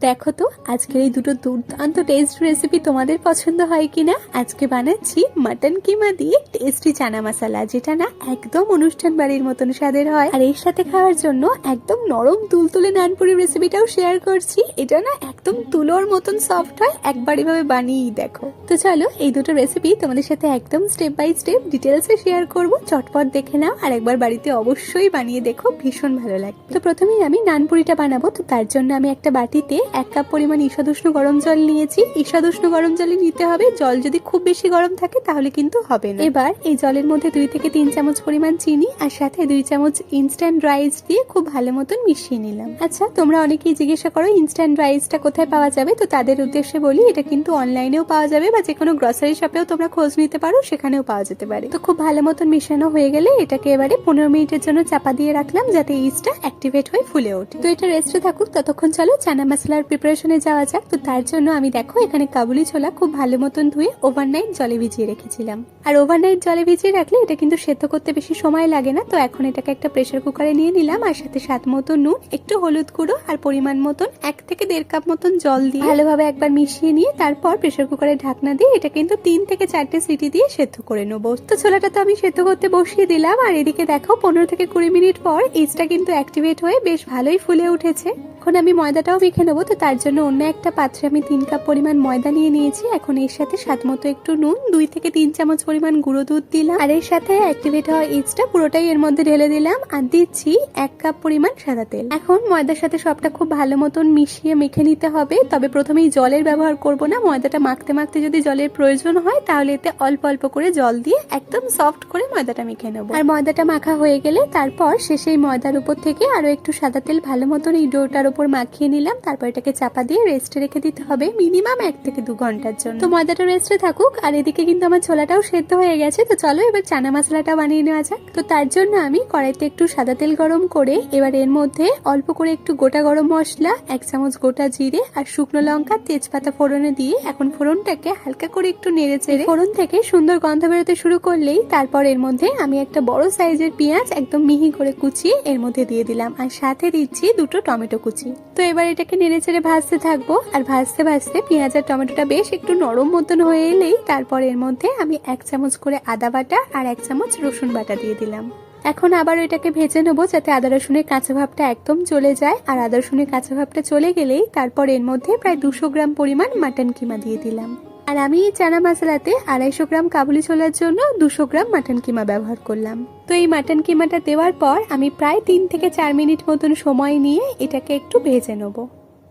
দেখো তো আজকের এই দুটো দুর্দান্ত টেস্ট রেসিপি তোমাদের পছন্দ হয় কিনা। আজকে বানাচ্ছি মাটন কিমা দিয়ে টেস্টি চানা মশলা, যেটা না একদম অনুষ্ঠান বাড়ির মতন স্বাদের হয়। আর এর সাথে খাওয়ার জন্য একদম নরম তুলতুলে নানপুরি রেসিপিটাও শেয়ার করছি। এটা না একদম তুলোর মতন সফট হয়, একবার এভাবে বানিয়েই দেখো। তো চলো এই দুটো রেসিপি তোমাদের সাথে একদম স্টেপ বাই স্টেপ ডিটেলসে শেয়ার করব। চটপট দেখে নাও আর একবার বাড়িতে অবশ্যই বানিয়ে দেখো, ভীষণ ভালো লাগবে। তো প্রথমেই আমি নানপুরিটা বানাবো। তো তার জন্য আমি একটা বাটিতে 1 কাপ পরিমাণ ঈষদুষ্ণ গরম জল নিয়েছি। ঈষদুষ্ণ গরম জলই নিতে হবে, জল যদি খুব বেশি গরম থাকে তাহলে কিন্তু হবে না। এবার এই জলের মধ্যে 2 থেকে 3 চামচ পরিমাণ চিনি আর সাথে 2 চামচ ইনস্ট্যান্ট রাইস দিয়ে খুব ভালো মতন মিশিয়ে নিলাম। আচ্ছা, তোমরা অনেকেই জিজ্ঞাসা করো ইনস্ট্যান্ট রাইসটা কোথায় পাওয়া যাবে। তো তাদের উদ্দেশ্যে বলি, এটা কিন্তু অনলাইনেও পাওয়া যাবে বা যে কোনো গ্রসারি শপেও তোমরা খোঁজ নিতে পারো, সেখানেও পাওয়া যেতে পারে। তো খুব ভালো মতন মিশানো হয়ে গেলে এটাকে এবারে 15 মিনিটের জন্য চাপা দিয়ে রাখলাম, যাতে ইস্টটা অ্যাক্টিভেট হয়ে ফুলে ওঠে। তো এটা রেস্টে থাকুক, ততক্ষণ চলো চানা মশলার প্রিপারেশনে যাওয়া যাক। তো তার জন্য আমি দেখো এখানে কাবুলি ছোলা খুব ভালো মতন ধুয়ে ওভারনাইট জলে ভিজিয়ে রেখেছিলাম। আর ওভারনাইট জলে ভিজিয়ে রাখলে এটা কিন্তু সেদ্ধ করতে বেশি সময় লাগে না। তো এখন এটাকে একটা প্রেসার কুকারে নিয়ে নিলাম আর সাথে স্বাদ মতো নুন, একটু হলুদ গুঁড়ো আর পরিমাণ মতন 1 থেকে 1.5 কাপ মতন জল দিয়ে ভালোভাবে একবার মিশিয়ে নিয়ে তারপর প্রেসার কুকারে ঢাকনা দিয়ে এটা কিন্তু 3 থেকে 4টে সিটি দিয়ে সেদ্ধ করে নেবো। তো ছোলাটা তো আমি সেদ্ধ করতে বসিয়ে দিলাম আর এদিকে দেখো 15 থেকে 20 মিনিট পর ইস্টটা কিন্তু অ্যাক্টিভেট হয়ে বেশ ভালোই ফুলে উঠেছে। এখন আমি ময়দাটাও মেখে নেবো। তো তার জন্য অন্য একটা পাত্রে আমি 3 কাপ পরিমাণ ময়দা নিয়ে নিয়েছি। এখন এর সাথে স্বাদ মতো একটু নুন, 2 থেকে 3 চামচ পরিমাণ গুঁড়ো দুধ দিলাম আর এর সাথে অ্যাক্টিভেট হওয়া ইস্টটা পুরোটাই এর মধ্যে ঢেলে দিলাম আর দিচ্ছি 1 কাপ পরিমাণ সাদা তেল। এখন ময়দার সাথে সবটা খুব ভালো মতন মিশিয়ে মেখে নিতে হবে। তবে প্রথমেই জলের ব্যবহার করব না, ময়দাটা মাখতে মাখতে যদি জলের প্রয়োজন হয় তাহলে এতে অল্প অল্প করে জল দিয়ে একদম সফট করে ময়দাটা মেখে নেবো। আর ময়দাটা মাখা হয়ে গেলে তারপর শেষে ময়দার উপর থেকে আরো একটু সাদা তেল ভালো মতন এই ডোটার উপর মাখিয়ে নিলাম। তারপর এটাকে চাপা দিয়ে রেস্টে রেখে দিতে হবে মিনিমাম 1 থেকে 2 ঘন্টার জন্য। তো ময়দাটা রেস্টে থাকুক আর এদিকে কিন্তু আমার ছোলাটাও সেদ্ধ হয়ে গেছে। তো চলো এবার চানা মশলাটা বানিয়ে নেওয়া যাক। তো তার জন্য আমি কড়াইতে একটু সাদা তেল গরম করে এবার এর মধ্যে অল্প করে একটু গোটা গরম মশলা, 1 চামচ গোটা জিরে আর শুকনো লঙ্কা, তেজপাতা ফোড়নে দিয়ে এখন ফোড়নটাকে হালকা করে একটু নেড়ে চেড়ে ফোড়ন থেকে সুন্দর গন্ধ বেরোতে শুরু করলেই তারপর এর মধ্যে আমি একটা বড় সাইজের পেঁয়াজ একদম মিহি করে কুচিয়ে এর মধ্যে দিয়ে দিলাম আর সাথে দিচ্ছি 2টো টমেটো কুচি। তো এবার এটাকে নেড়ে চেড়ে ভাজতে থাকবো আর ভাজতে ভাজতে পেঁয়াজ আর টমেটোটা বেশ একটু নরম মতন হয়ে এলেই তারপর এর মধ্যে আমি 1 চামচ করে আদা বাটা আর 1 চামচ রসুন বাটা দিয়ে দিলাম। এখন আবার এটাকে ভেজে নেবো যাতে আদা রসুনের কাঁচা ভাবটা একদম চলে যায়। আর আদা রসুনের কাঁচা ভাবটা চলে গেলেই তারপর এর মধ্যে প্রায় 200 গ্রাম পরিমাণ মাটন কিমা দিয়ে দিলাম। আর আমি এই চানা মশলাতে 250 গ্রাম কাবুলি ছোলার জন্য 200 গ্রাম মাটন কিমা ব্যবহার করলাম। তো এই মাটন কিমাটা দেওয়ার পর আমি প্রায় 3 থেকে 4 মিনিট মতন সময় নিয়ে এটাকে একটু ভেজে নেবো।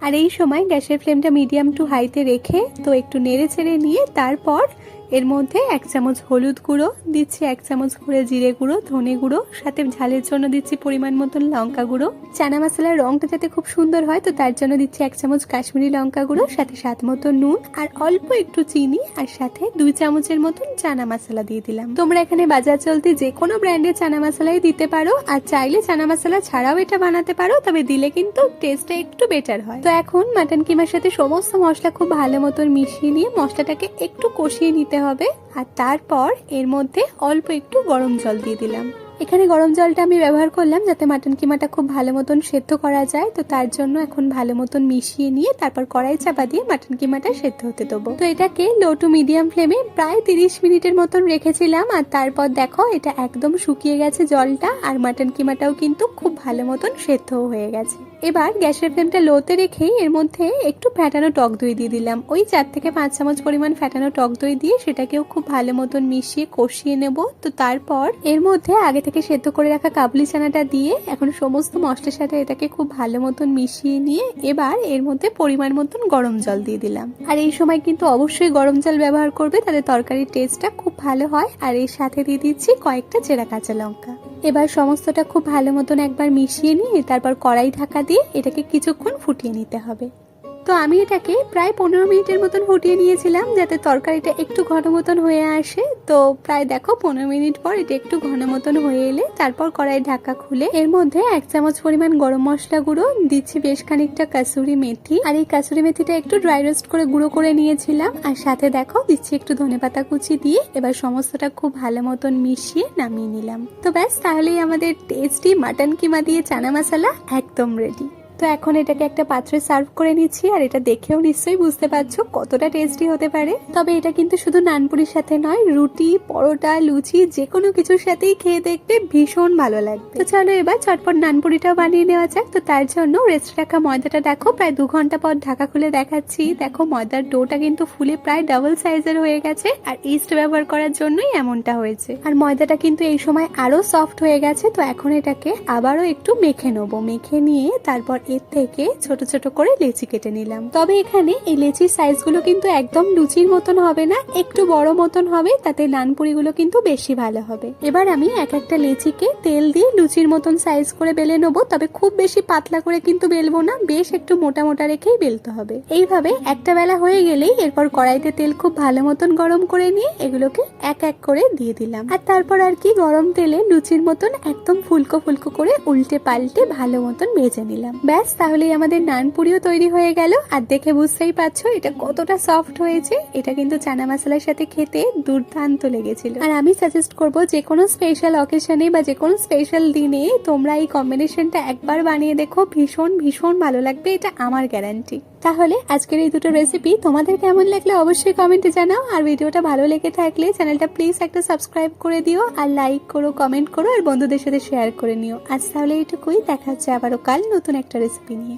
আর এই সময় গ্যাসের ফ্লেমটা মিডিয়াম টু হাইতে রেখে তো একটু নেড়ে ছেড়ে নিয়ে তারপর এর মধ্যে 1 চামচ হলুদ গুঁড়ো দিচ্ছি, 1 চামচ করে জিরে গুঁড়ো, ধনে গুঁড়ো, সাথে ঝালের জন্য দিচ্ছি পরিমাণ মতন লঙ্কা গুঁড়ো। চানা মশলার রংটা যাতে খুব সুন্দর হয় তো তার জন্য দিচ্ছি 1 চামচ কাশ্মীরি লঙ্কা গুঁড়ো, সাথে স্বাদ মতো নুন আর অল্প একটু চিনি আর সাথে 2 চামচের মতন চানা মশলা দিয়ে দিলাম। তোমরা এখানে বাজার চলতে যে কোনো ব্র্যান্ডের চানা মশলাই দিতে পারো আর চাইলে চানা মশলা ছাড়াও এটা বানাতে পারো, তবে দিলে কিন্তু টেস্টটা একটু বেটার হয়। তো এখন মাটন কিমার সাথে সমস্ত মশলা খুব ভালো মতন মিশিয়ে নিয়ে মশলাটাকে একটু কষিয়ে নিতে হবে আর তারপর এর মধ্যে অল্প একটু গরম জল দিয়ে দিলাম। এখানে গরম জলটা আমি ব্যবহার করলাম যাতে মাটন কিমাটা খুব ভালো মতন সেদ্ধ করা যায়। তো তার জন্য এখন ভালো মতন মিশিয়ে নিয়ে তারপর কড়াই চাপা দিয়ে মাটন কিমাটা সেদ্ধ হতে দেবো। তো এটাকে লো টু মিডিয়াম ফ্লেমে প্রায় 30 মিনিটের মতন রেখেছিলাম আর তারপর দেখো এটা একদম শুকিয়ে গেছে জলটা আর মাটন কিমাটাও কিন্তু খুব ভালো মতন সেদ্ধ হয়ে গেছে। এবার গ্যাসের ফ্লেমটা লোতে রেখেই এর মধ্যে একটু ফ্যাটানো টক দই দিয়ে দিলাম। ওই 4 থেকে 5 চামচ পরিমাণ ফ্যাটানো টক দই দিয়ে সেটাকেও খুব ভালো মতন মিশিয়ে কষিয়ে নেব। তো তারপর এর মধ্যে আগে থেকে সেদ্ধ করে রাখা কাবুলি চানাটা দিয়ে এখন সমস্ত মশলার সাথে এটাকে খুব ভালো মতন মিশিয়ে নিয়ে এবার এর মধ্যে পরিমাণ মতন গরম জল দিয়ে দিলাম। আর এই সময় কিন্তু অবশ্যই গরম জল ব্যবহার করবে, তাহলে তরকারির টেস্টটা খুব ভালো হয়। আর এর সাথে দিয়ে দিচ্ছি কয়েকটা চেরা কাঁচা লঙ্কা। এবার সমস্তটা খুব ভালো মতন একবার মিশিয়ে নিয়ে তারপর কড়াই ঢাকা দিয়ে এটাকে কিছুক্ষণ ফুটিয়ে নিতে হবে। তো আমি এটাকে প্রায় 15 মিনিটের মতন ফুটিয়ে নিয়েছিলাম যাতে তরকারিটা একটু ঘন মতন হয়ে আসে। তো প্রায় দেখো 15 মিনিট পর এটা একটু ঘন মতন হয়ে এলে তারপর কড়াই ঢাকা খুলে এর মধ্যে 1 চামচ পরিমাণ গরম মশলা গুঁড়ো দিচ্ছি, বেশ খানিকটা কাসুরি মেথি আর এই কাসুরি মেথিটা একটু ড্রাই রোস্ট করে গুঁড়ো করে নিয়েছিলাম আর সাথে দেখো দিচ্ছি একটু ধনেপাতা কুচি দিয়ে এবার সমস্তটা খুব ভালো মতন মিশিয়ে নামিয়ে নিলাম। তো ব্যাস, তাহলেই আমাদের টেস্টি মাটন কিমা দিয়ে চানা মশলা একদম রেডি। তো তো এখন এটাকে একটা পাত্রে সার্ভ করে নিচ্ছি, আর এটা দেখেও নিশ্চয়ই বুঝতে পারছো কতটা টেস্টি হতে পারে। তবে এটা কিন্তু শুধু নানপুরির সাথে নয়, রুটি, পরোটা, লুচি যে কোনো কিছুর সাথেই খেয়ে দেখতে ভীষণ ভালো লাগবে। তো চলো এবার চটপট নানপুরিটাও বানিয়ে নেওয়া যাক। তো তার জন্য রেস্ট রাখা ময়দাটা দেখো প্রায় 2 ঘন্টা পর ঢাকা খুলে দেখাচ্ছি। দেখো ময়দার ডোটা কিন্তু ফুলে প্রায় ডাবল সাইজের হয়ে গেছে, আর ইস্ট ব্যবহার করার জন্যই এমনটা হয়েছে। আর ময়দাটা কিন্তু এই সময় আরো সফট হয়ে গেছে। তো এখন এটাকে আবারও একটু মেখে নেবো, মেখে নিয়ে তারপর এর থেকে ছোট ছোট করে লেচি কেটে নিলাম। তবে এখানে এই লেচির সাইজগুলো কিন্তু একদম লুচির মতন হবে না, একটু বড় মতন হবে, তাতে নানপুরিগুলো কিন্তু বেশি ভালো হবে। এবার আমি এক একটা লেচিকে তেল দিয়ে লুচির মতন সাইজ করে বেলে নেবো। তবে খুব বেশি পাতলা করে কিন্তু বেলবো না, বেশ একটু মোটা মোটা রেখেই বেলতে হবে। এইভাবে একটা বেলা হয়ে গেলেই এরপর কড়াইতে তেল খুব ভালো মতন গরম করে নিয়ে এগুলোকে এক এক করে দিয়ে দিলাম। আর তারপর আর কি গরম তেলে লুচির মতন একদম ফুলকো ফুলকো করে উল্টে পাল্টে ভালো মতন ভেজে নিলাম। ব্যাস, তাহলেই আমাদের নানপুরিও তৈরি হয়ে গেল। আর দেখে বুঝতেই পারছো এটা কতটা সফট হয়েছে। এটা কিন্তু চানা মশলার সাথে খেতে দুর্দান্ত লেগেছিল। আর আমি সাজেস্ট করবো যে কোনো স্পেশাল অকেশনে বা যে কোনো স্পেশাল দিনে তোমরা এই কম্বিনেশনটা একবার বানিয়ে দেখো, ভীষণ ভীষণ ভালো লাগবে, এটা আমার গ্যারান্টি। তাহলে আজকের এই দুটো রেসিপি তোমাদের কেমন লাগলে অবশ্যই কমেন্টে জানাও। আর ভিডিওটা ভালো লেগে থাকলে চ্যানেলটা প্লিজ একটা সাবস্ক্রাইব করে দিও, আর লাইক করো, কমেন্ট করো, আর বন্ধুদের সাথে শেয়ার করে নিও। আজ তাহলে এইটুকুই, দেখা হচ্ছে আবারও কাল নতুন একটা রেসিপি নিয়ে।